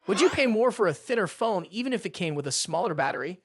Would you pay more for a thinner phone even if it came with a smaller battery?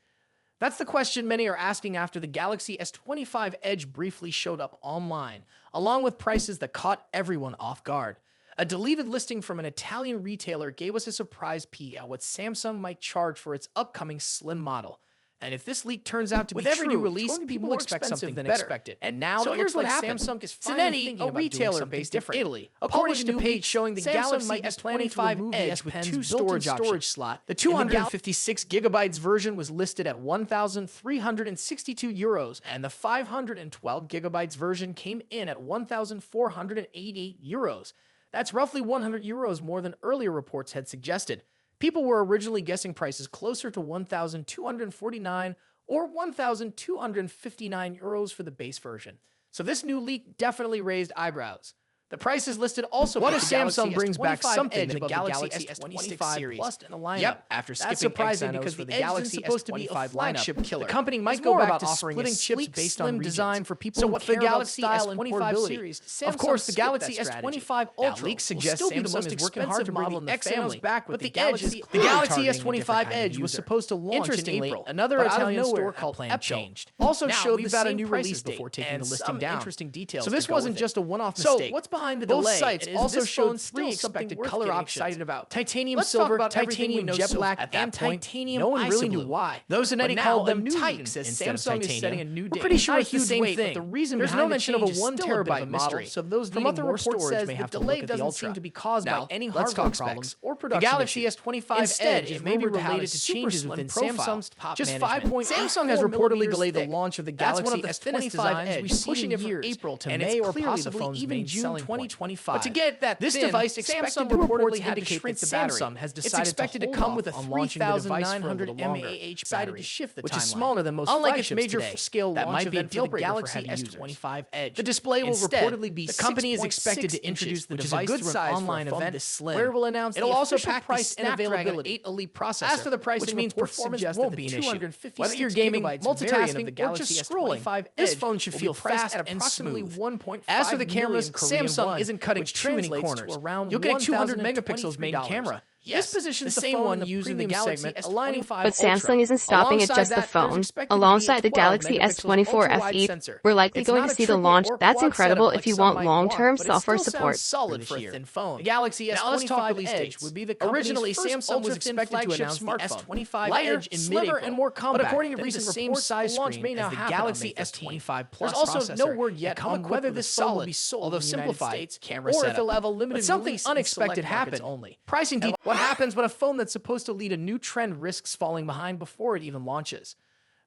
That's the question many are asking after the Galaxy S25 Edge briefly showed up online, along with prices that caught everyone off guard. A deleted listing from an Italian retailer gave us a surprise peek at what Samsung might charge for its upcoming slim model. And if this leak turns out to be true, new release, people more expect something expensive than better. expected. And now So it here's looks what like happened. Samsung is finally thinking a about doing retailer something based different. in Italy, According to published a page leak showing the Samsung Galaxy might be planning to S25 remove the Edge S with Pen's two built-in storage slot. The 256 gigabytes version was listed at €1,362, and the 512 gigabytes version came in at €1,488. That's roughly €100 more than earlier reports had suggested. People were originally guessing prices closer to €1,249 or €1,259 for the base version. So this new leak definitely raised eyebrows. The prices listed also What put if the Galaxy Samsung brings back S25 something Edge above above the Galaxy Galaxy S26 S25 series Plus in the lineup? Yep, After that's skipping surprising Exynos because for the the Edge Galaxy isn't supposed to be a S25 flagship lineup, killer. the company might It's go more about about offering splitting a chips sleek, based slim on design regions. for people So who with care the about Galaxy style and S25 portability. series, Of course, the skipped Galaxy that strategy. S25 Now, Ultra leaks will suggest still be the Samsung most is working hard expensive to bring model the in the Exynos family, back with but the Edge. is The clearly Galaxy targeting a different S25 kind of Edge was user. supposed to launch in Interestingly, April. another but out of Italian nowhere, store that called plan Epcho changed. Also Now, showed we've the got a same new prices release before date taking and the listing some down. interesting details So to this go wasn't with it. just a one-off So, mistake. what's behind the Both delay? sites Is also this showed phone three still something expected worth color getting options. excited about? Titanium Let's silver, talk about everything we titanium know jet so black, at that and point. titanium No one really knew ice-blue. why. Those in But Eddie now called a them new Titans Titan instead of Samsung is titanium. setting a new We're date. pretty sure Not it's a the huge same weight, but thing. the reason There's no behind the mention of a change is 1 still a bit of a terabyte model, mystery. so those From needing other more reports storage says may the have to delay look at the doesn't Ultra. seem to be caused Now, by any let's hardware talk problems specs. or The production Galaxy issues. S25 Instead, Edge it is may be rumored to have related to super changes slim within profile. Samsung's top Just management. 5.84 Samsung has reportedly millimeters delayed the thick. launch of the That's one Galaxy of the S25 thinnest designs Edge, we've seen pushing in it from years, April to and May it's or clearly the possibly phone's even main June selling point. 2025. But to get that This thin, device Samsung reportedly reportedly had had to to shrink shrink the the battery. Samsung has It's decided expected to to hold come off with a on launching the device for a 3900 little longer, mAh decided battery, to shift the which timeline. is smaller than most Unlike flagships its major today. scale That launch might be a event deal for the breaker for Galaxy heavy users. S25 Edge. The display will Instead, reportedly be the company is 6.6 expected to introduce inches, the which is a device good through an size for a online phone event this slim. where it will announce It'll the also official pack the price and Snapdragon availability. 8 Elite processor, As for the pricing, which means reports performance suggest won't that be the an issue. 256 Whether you're gaming, gigabytes variant of the multitasking, or Galaxy just scrolling, S25 this Edge phone should will feel be priced fast at and approximately smooth. 1.5 As for the cameras, million Samsung Korean isn't cutting which too many translates corners. to around You'll get a 200 $1,023 megapixels main camera. Yes, This positions the the same phone one in the used in the premium Galaxy segment, S25 aligning But Ultra. Samsung isn't stopping at Alongside just the that, there's phone. expected to be a Alongside the 12 Galaxy megapixels S24 ultra-wide FE, sensor. we're likely It's going not to a see the triple launch. or That's quad incredible setup if like you some want might long-term but it software still support. sounds solid this for a year. thin phone. The Galaxy Now let's talk S25 release Edge dates. would be the Originally, company's first Samsung was ultra-thin expected to flagship announce the smartphone. S25 Lighter, Edge in slimmer, mid-April, and more compact but according to than recent the same reports, size the launch screen may now as the happen Galaxy on May 13th. S25 Plus There's also processor, no word yet and come on equipped whether with a this phone will solid, be sold although in the United simplified, States, camera or if setup. it'll have a limited But something release in unexpected select markets happened. only. Pricing And details. What happens when a phone that's supposed to lead a new trend risks falling behind before it even launches?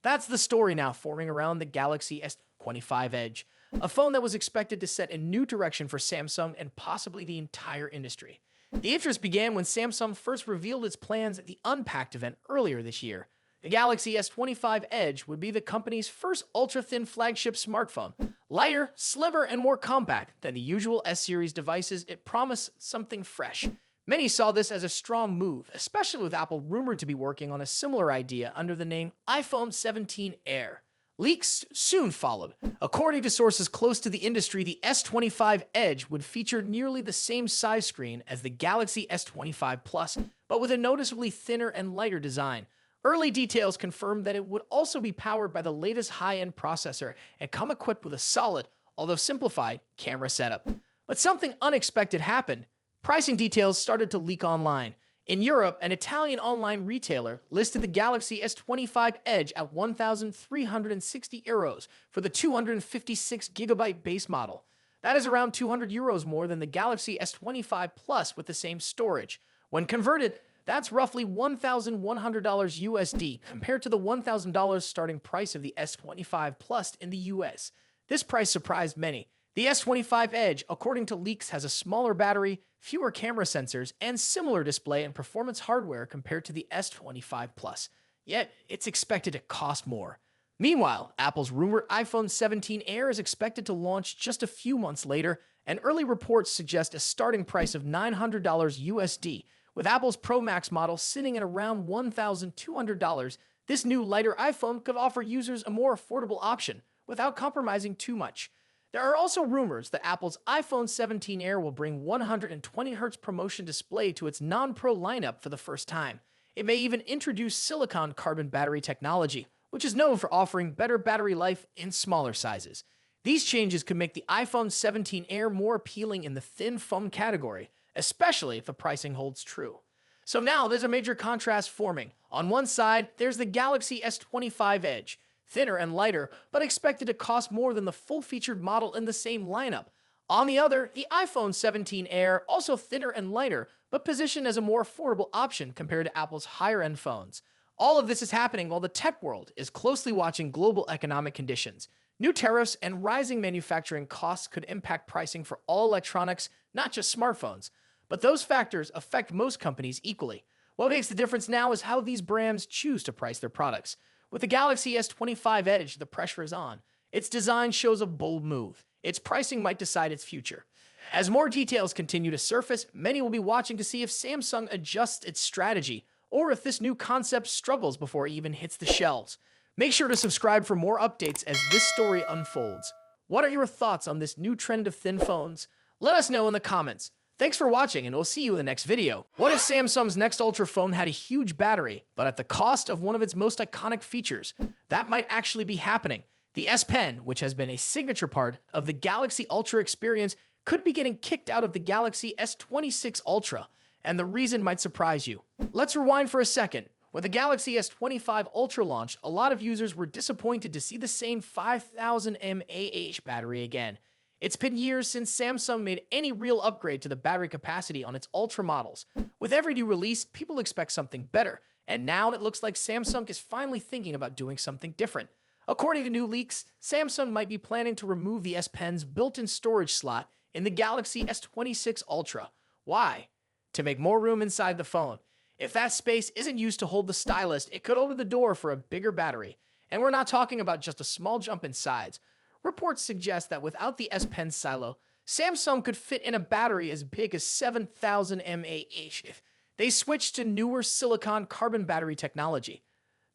That's the story now forming around the Galaxy S25 Edge, a phone that was expected to set a new direction for Samsung and possibly the entire industry. The interest began when Samsung first revealed its plans at the Unpacked event earlier this year. The Galaxy S25 Edge would be the company's first ultra-thin flagship smartphone. Lighter, slimmer, and more compact than the usual S-series devices, it promised something fresh. Many saw this as a strong move, especially with Apple rumored to be working on a similar idea under the name iPhone 17 Air. Leaks soon followed. According to sources close to the industry, the S25 Edge would feature nearly the same size screen as the Galaxy S25 Plus, but with a noticeably thinner and lighter design. Early details confirmed that it would also be powered by the latest high-end processor and come equipped with a solid, although simplified, camera setup. But something unexpected happened. Pricing details started to leak online. In Europe, an Italian online retailer listed the Galaxy S25 Edge at €1,360 for the 256GB base model. That is around €200 more than the Galaxy S25 Plus with the same storage. When converted, that's roughly $1,100 USD compared to the $1,000 starting price of the S25 Plus in the US. This price surprised many. The S25 Edge, according to leaks, has a smaller battery, fewer camera sensors, and similar display and performance hardware compared to the S25 Plus. Yet, it's expected to cost more. Meanwhile, Apple's rumored iPhone 17 Air is expected to launch just a few months later, and early reports suggest a starting price of $900 USD, with Apple's Pro Max model sitting at around $1,200. This new lighter iPhone could offer users a more affordable option without compromising too much. There are also rumors that Apple's iPhone 17 Air will bring 120Hz ProMotion display to its non-Pro lineup for the first time. It may even introduce silicon carbon battery technology, which is known for offering better battery life in smaller sizes. These changes could make the iPhone 17 Air more appealing in the thin phone category, especially if the pricing holds true. So now there's a major contrast forming. On one side, there's the Galaxy S25 Edge, thinner and lighter, but expected to cost more than the full-featured model in the same lineup. On the other, the iPhone 17 Air, also thinner and lighter, but positioned as a more affordable option compared to Apple's higher-end phones. All of this is happening while the tech world is closely watching global economic conditions. New tariffs and rising manufacturing costs could impact pricing for all electronics, not just smartphones. But those factors affect most companies equally. What makes the difference now is how these brands choose to price their products. With the Galaxy S25 Edge, the pressure is on. Its design shows a bold move. Its pricing might decide its future. As more details continue to surface, many will be watching to see if Samsung adjusts its strategy, or if this new concept struggles before it even hits the shelves. Make sure to subscribe for more updates as this story unfolds. What are your thoughts on this new trend of thin phones? Let us know in the comments. Thanks for watching, and we'll see you in the next video. What if Samsung's next Ultra phone had a huge battery, but at the cost of one of its most iconic features? That might actually be happening. The S Pen, which has been a signature part of the Galaxy Ultra experience, could be getting kicked out of the Galaxy S26 Ultra, and the reason might surprise you. Let's rewind for a second. When the Galaxy S25 Ultra launched, a lot of users were disappointed to see the same 5000 mAh battery again. It's been years since Samsung made any real upgrade to the battery capacity on its Ultra models. With every new release, people expect something better, and now it looks like Samsung is finally thinking about doing something different. According to new leaks, Samsung might be planning to remove the S Pen's built-in storage slot in the Galaxy S26 Ultra. Why? To make more room inside the phone. If that space isn't used to hold the stylus, it could open the door for a bigger battery. And we're not talking about just a small jump in size. Reports suggest that without the S Pen silo, Samsung could fit in a battery as big as 7000 mAh if they switched to newer silicon carbon battery technology.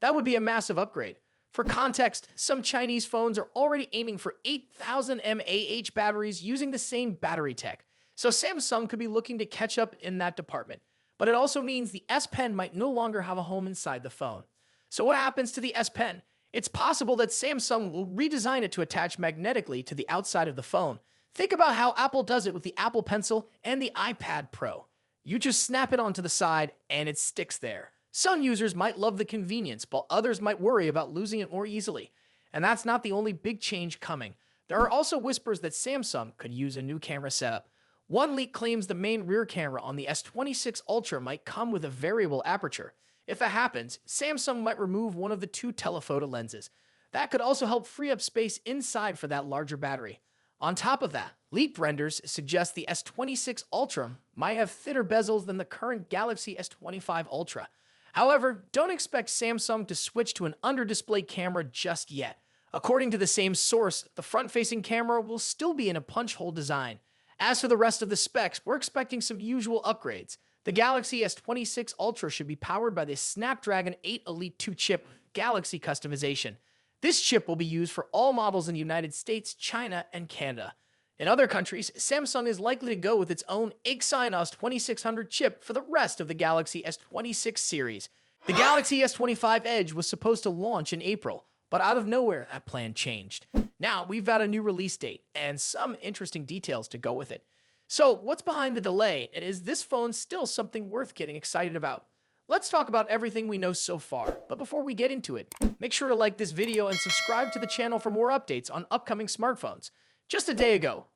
That would be a massive upgrade. For context, some Chinese phones are already aiming for 8000 mAh batteries using the same battery tech. So Samsung could be looking to catch up in that department. But it also means the S Pen might no longer have a home inside the phone. So what happens to the S Pen? It's possible that Samsung will redesign it to attach magnetically to the outside of the phone. Think about how Apple does it with the Apple Pencil and the iPad Pro. You just snap it onto the side and it sticks there. Some users might love the convenience, while others might worry about losing it more easily. And that's not the only big change coming. There are also whispers that Samsung could use a new camera setup. One leak claims the main rear camera on the S26 Ultra might come with a variable aperture. If that happens, Samsung might remove one of the two telephoto lenses. That could also help free up space inside for that larger battery. On top of that, leaked renders suggest the S26 Ultra might have thinner bezels than the current Galaxy S25 Ultra. However, don't expect Samsung to switch to an under-display camera just yet. According to the same source, the front-facing camera will still be in a punch-hole design. As for the rest of the specs, we're expecting some usual upgrades. The Galaxy S26 Ultra should be powered by the Snapdragon 8 Elite 2 chip Galaxy customization. This chip will be used for all models in the United States, China, and Canada. In other countries, Samsung is likely to go with its own Exynos 2600 chip for the rest of the Galaxy S26 series. The Galaxy S25 Edge was supposed to launch in April, but out of nowhere, that plan changed. Now, we've got a new release date and some interesting details to go with it. So, what's behind the delay, and is this phone still something worth getting excited about? Let's talk about everything we know so far, but before we get into it, make sure to like this video and subscribe to the channel for more updates on upcoming smartphones. Just a day ago,